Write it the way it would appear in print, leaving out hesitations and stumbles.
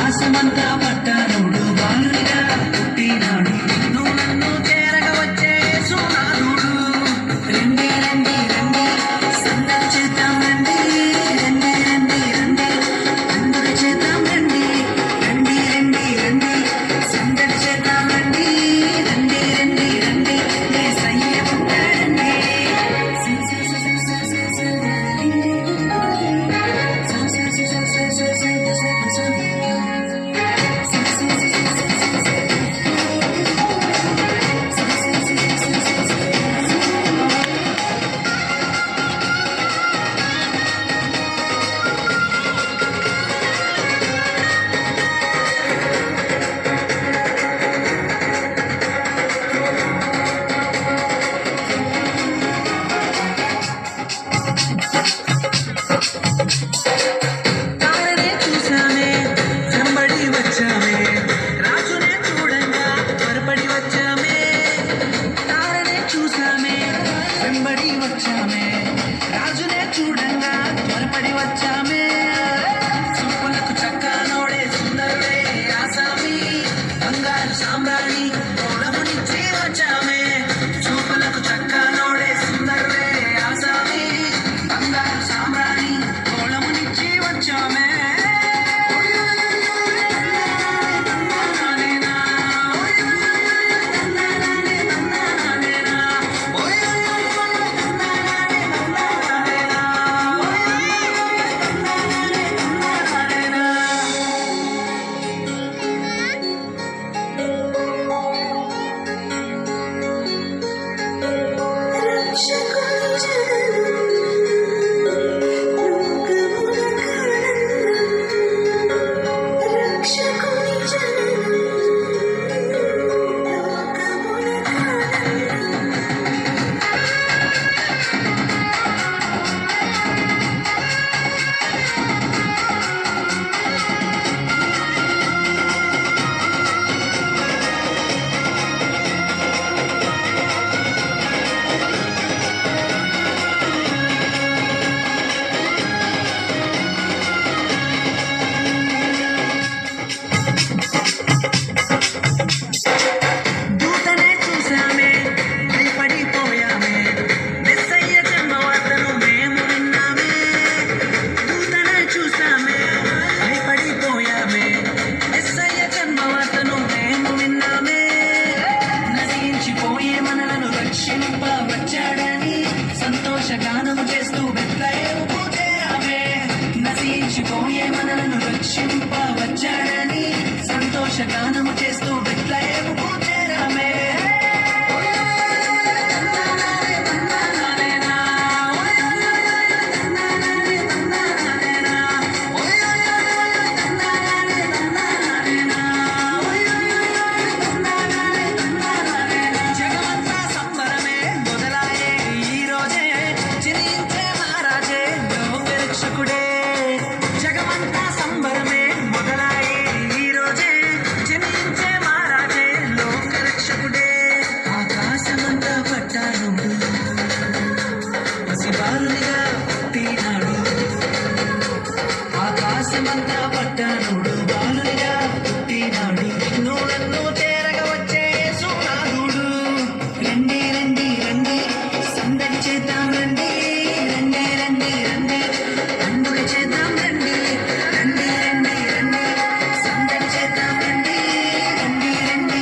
ఆకాశమంతా పట్టనుడు బాలునిగా పుట్టినాడు నువ్వు నన్ను చేరగ వచ్చే సునాథుడు రండి రండి రండి సందడి చేద్దాం రండి రండి రండి రండి అందరి చేద్దాం రండి రండి రండి రండి సందడి చేద్దాం రండి రండి రండి రండి యేసయ్య పుట్టాడండి తారనే చూసామే వెంబడి వచ్చామే రాజునే చూడంగా త్వరపడి వచ్చామే తారనే చూసామే వెంబడి వచ్చామే రాజునే చూడంగా త్వరపడి వచ్చామే చూపులకు చక్కనోడే సుందరుడే ఆసామి బంగారు సాంబ్రాణి గౌరవనిచ్చి వచ్చామే చూపులకు చక్కనోడే సుందరుడే ఆసామి బంగారు సాంబ్రాణి గౌరవనిచ్చి వచ్చామే దూతనే చూసామే భయపడిపోయామే మెస్సయ్య జన్మవార్తను మేము విన్నామే దూతనే చూసామే భయపడిపోయామే మెస్సయ్య జన్మవార్తను మేము విన్నామే నశించిపోయే మనలను రక్షింప వచ్చాడని సంతోషగానము చేస్తూ బెత్లెహేముకు చేరామే నశించిపోయే మనలను రక్షింప వచ్చాడని సంతోషగానము చేస్తూ బెత్లెహేముకు చేరామే జగమంతా సంబరమే మొదలాయే ఈ రోజే జనించే మహారాజే లోక రక్షకుడే జగమంతా సంబరమే మొదలాయే ఈ రోజే జనించే మహారాజే లోక రక్షకుడే ఆకాశమంతా పట్టానుడు పసిబాలునిగా పుట్టినాడు ఆకాశమంతా పట్టానుడు